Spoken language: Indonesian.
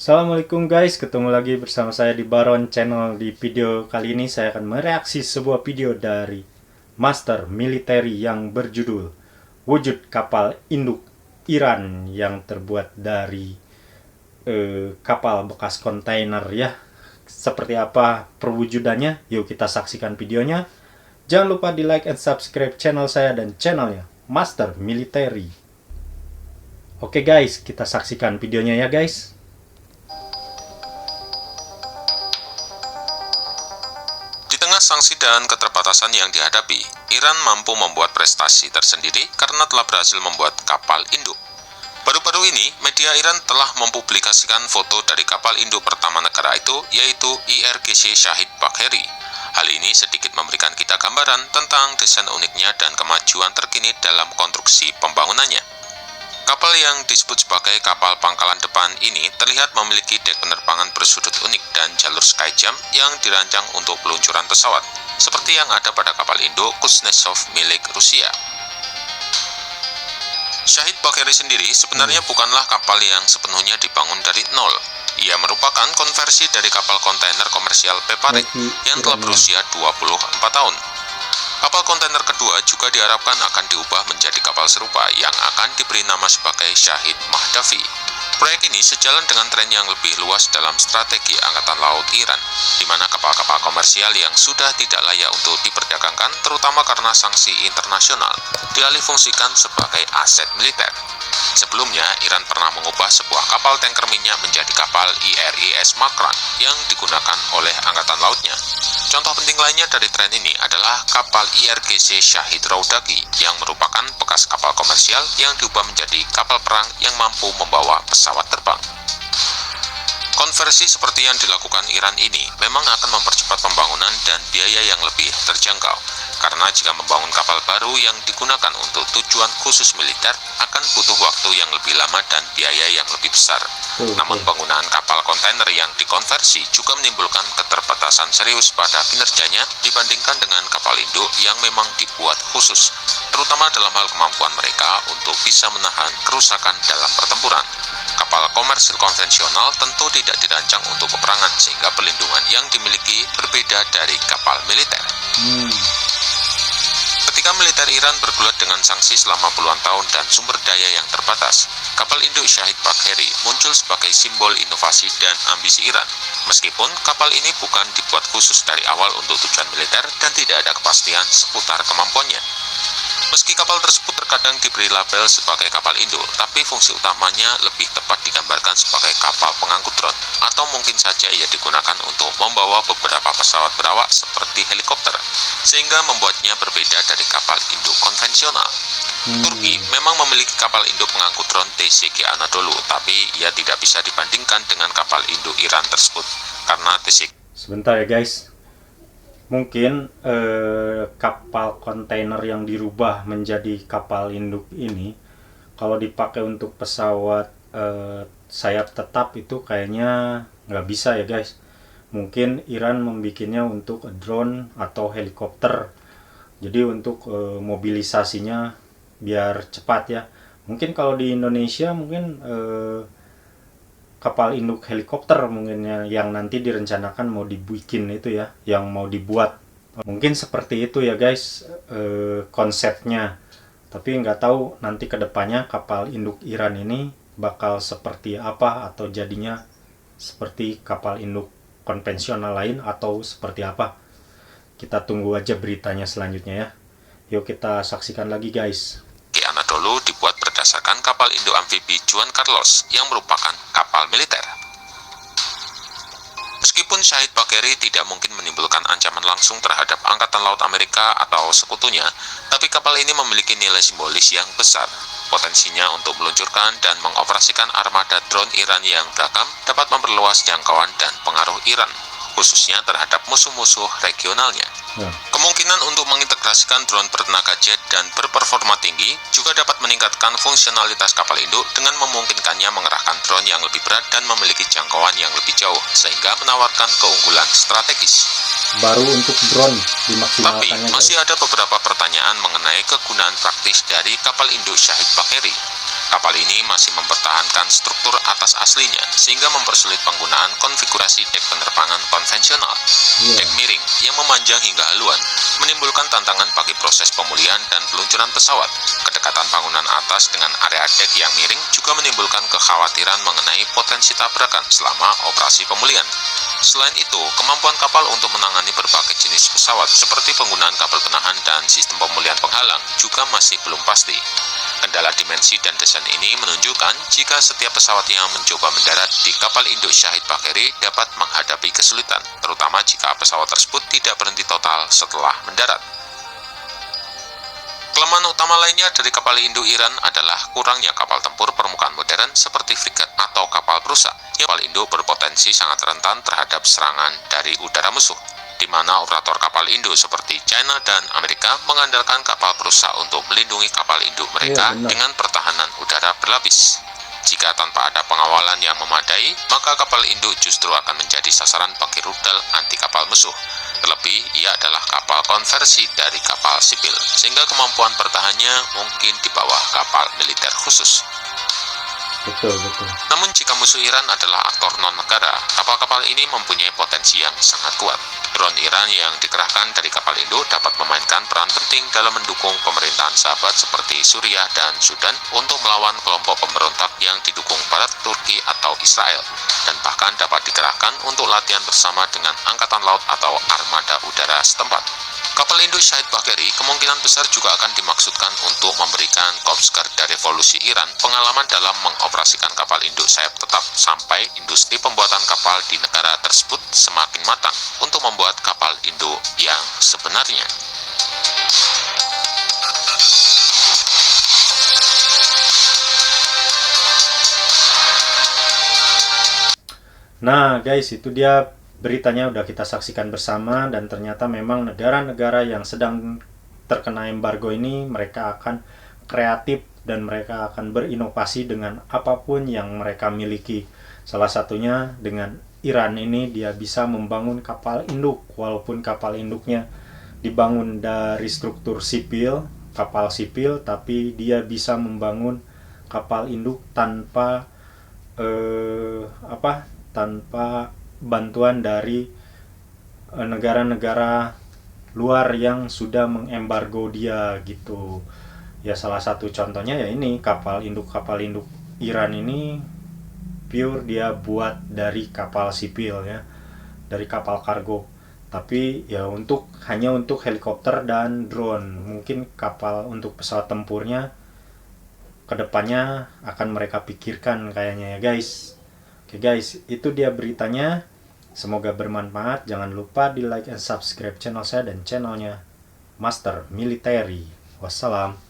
Assalamualaikum guys, ketemu lagi bersama saya di Baron Channel. Di video kali ini saya akan mereaksi sebuah video dari Master Military yang berjudul Wujud Kapal Induk Iran yang terbuat dari kapal bekas kontainer ya. Seperti apa perwujudannya? Yuk kita saksikan videonya. Jangan lupa di like and subscribe channel saya dan channelnya Master Military. Oke guys, kita saksikan videonya ya guys. Di tengah sanksi dan keterbatasan yang dihadapi, Iran mampu membuat prestasi tersendiri karena telah berhasil membuat kapal induk. Baru-baru ini, media Iran telah mempublikasikan foto dari kapal induk pertama negara itu, yaitu IRGC Shahid Bagheri. Hal ini sedikit memberikan kita gambaran tentang desain uniknya dan kemajuan terkini dalam konstruksi pembangunannya. Kapal yang disebut sebagai kapal pangkalan depan ini terlihat memiliki dek penerbangan bersudut unik dan jalur skyjump yang dirancang untuk peluncuran pesawat, seperti yang ada pada kapal induk Kuznetsov milik Rusia. Shahid Bagheri sendiri sebenarnya bukanlah kapal yang sepenuhnya dibangun dari nol. Ia merupakan konversi dari kapal kontainer komersial Peparik yang telah berusia 24 tahun. Kapal kontainer kedua juga diharapkan akan diubah menjadi kapal serupa yang akan diberi nama sebagai Shahid Mahdavi. Proyek ini sejalan dengan tren yang lebih luas dalam strategi Angkatan Laut Iran, di mana kapal-kapal komersial yang sudah tidak layak untuk diperdagangkan, terutama karena sanksi internasional, dialihfungsikan sebagai aset militer. Sebelumnya, Iran pernah mengubah sebuah kapal tanker minyak menjadi kapal IRIS Makran yang digunakan oleh Angkatan Lautnya. Contoh penting lainnya dari tren ini adalah kapal IRGC Shahid Raudaki yang merupakan bekas kapal komersial yang diubah menjadi kapal perang yang mampu membawa pesawat terbang. Konversi seperti yang dilakukan Iran ini memang akan mempercepat pembangunan dan biaya yang lebih terjangkau, karena jika membangun kapal baru yang digunakan untuk tujuan khusus militer akan butuh waktu yang lebih lama dan biaya yang lebih besar. Namun penggunaan kapal kontainer yang dikonversi juga menimbulkan keterbatasan serius pada kinerjanya dibandingkan dengan kapal induk yang memang dibuat khusus, terutama dalam hal kemampuan mereka untuk bisa menahan kerusakan dalam pertempuran. Kapal komersil konvensional tentu tidak dirancang untuk peperangan, sehingga perlindungan yang dimiliki berbeda dari kapal militer. Ketika militer Iran bergulat dengan sanksi selama puluhan tahun dan sumber daya yang terbatas, kapal induk Shahid Bagheri muncul sebagai simbol inovasi dan ambisi Iran. Meskipun kapal ini bukan dibuat khusus dari awal untuk tujuan militer dan tidak ada kepastian seputar kemampuannya. Meski kapal tersebut terkadang diberi label sebagai kapal induk, tapi fungsi utamanya lebih tepat digambarkan sebagai kapal pengangkut drone, atau mungkin saja ia digunakan untuk membawa beberapa pesawat berawak seperti helikopter, sehingga membuatnya berbeda dari kapal induk konvensional. Turki memang memiliki kapal induk pengangkut drone TCG Anadolu, tapi ia tidak bisa dibandingkan dengan kapal induk Iran tersebut, karena TCG... Sebentar ya guys. Mungkin kapal kontainer yang dirubah menjadi kapal induk ini, kalau dipakai untuk pesawat sayap tetap itu kayaknya nggak bisa ya guys. Mungkin Iran membikinnya untuk drone atau helikopter. Jadi untuk mobilisasinya biar cepat ya. Mungkin kalau di Indonesia mungkin kapal induk helikopter mungkin yang nanti direncanakan mau dibikin itu ya, yang mau dibuat. Mungkin seperti itu ya guys konsepnya. Tapi nggak tahu nanti kedepannya kapal induk Iran ini bakal seperti apa, atau jadinya seperti kapal induk konvensional lain atau seperti apa. Kita tunggu aja beritanya selanjutnya ya. Yuk kita saksikan lagi guys. Anadolu dibuat berdasarkan kapal induk amfibi Juan Carlos yang merupakan kapal militer. Meskipun Shahid Bagheri tidak mungkin menimbulkan ancaman langsung terhadap Angkatan Laut Amerika atau sekutunya, tapi kapal ini memiliki nilai simbolis yang besar. Potensinya untuk meluncurkan dan mengoperasikan armada drone Iran yang beragam dapat memperluas jangkauan dan pengaruh Iran, khususnya terhadap musuh-musuh regionalnya. Kemungkinan untuk mengintegrasikan drone bertenaga jet dan berperforma tinggi juga dapat meningkatkan fungsionalitas kapal induk dengan memungkinkannya mengerahkan drone yang lebih berat dan memiliki jangkauan yang lebih jauh, sehingga menawarkan keunggulan strategis. Baru untuk drone Tapi dimaksimalkannya masih guys. ada beberapa pertanyaan mengenai kegunaan praktis dari kapal induk Shahid Bagheri. Kapal ini masih mempertahankan struktur atas aslinya, sehingga mempersulit penggunaan konfigurasi dek penerbangan konvensional. Dek miring yang memanjang hingga haluan menimbulkan tantangan bagi proses pemulihan dan peluncuran pesawat. Kedekatan bangunan atas dengan area dek yang miring juga menimbulkan kekhawatiran mengenai potensi tabrakan selama operasi pemulihan. Selain itu, kemampuan kapal untuk menangani berbagai jenis pesawat seperti penggunaan kabel penahan dan sistem pemulihan penghalang juga masih belum pasti. Kendala dimensi dan desain ini menunjukkan jika setiap pesawat yang mencoba mendarat di kapal induk Syahid Baqeri dapat menghadapi kesulitan, terutama jika pesawat tersebut tidak berhenti total setelah mendarat. Kelemahan utama lainnya dari kapal induk Iran adalah kurangnya kapal tempur permukaan modern seperti frigat atau kapal perusak. Kapal induk berpotensi sangat rentan terhadap serangan dari udara musuh, di mana operator kapal induk seperti China dan Amerika mengandalkan kapal perusak untuk melindungi kapal induk mereka dengan pertahanan udara berlapis. Jika tanpa ada pengawalan yang memadai, maka kapal induk justru akan menjadi sasaran bagi rudal anti kapal musuh. Terlebih, ia adalah kapal konversi dari kapal sipil, sehingga kemampuan bertahannya mungkin di bawah kapal militer khusus. Betul. Namun jika musuh Iran adalah aktor non-negara, kapal-kapal ini mempunyai potensi yang sangat kuat. Drone Iran yang dikerahkan dari kapal induk dapat memainkan peran penting dalam mendukung pemerintahan sahabat seperti Suriah dan Sudan untuk melawan kelompok pemberontak yang didukung Barat, Turki atau Israel, dan bahkan dapat dikerahkan untuk latihan bersama dengan Angkatan Laut atau Armada Udara setempat. Kapal induk Syahid Baqeri kemungkinan besar juga akan dimaksudkan untuk memberikan Korps Garda Revolusi Iran pengalaman dalam mengoperasikan kapal induk sayap tetap sampai industri pembuatan kapal di negara tersebut semakin matang untuk membuat kapal induk yang sebenarnya. Nah guys, itu dia beritanya udah kita saksikan bersama, dan ternyata memang negara-negara yang sedang terkena embargo ini mereka akan kreatif dan mereka akan berinovasi dengan apapun yang mereka miliki. Salah satunya dengan Iran ini, dia bisa membangun kapal induk walaupun kapal induknya dibangun dari struktur sipil, kapal sipil, tapi dia bisa membangun kapal induk tanpa tanpa bantuan dari negara-negara luar yang sudah mengembargo dia gitu. Ya salah satu contohnya ya ini kapal induk Iran ini pure dia buat dari kapal sipil ya, dari kapal kargo. Tapi ya hanya untuk helikopter dan drone. Mungkin kapal untuk pesawat tempurnya kedepannya akan mereka pikirkan kayaknya ya guys. Oke guys, itu dia beritanya. Semoga bermanfaat. Jangan lupa di like and subscribe channel saya dan channelnya Master Military. Wassalam.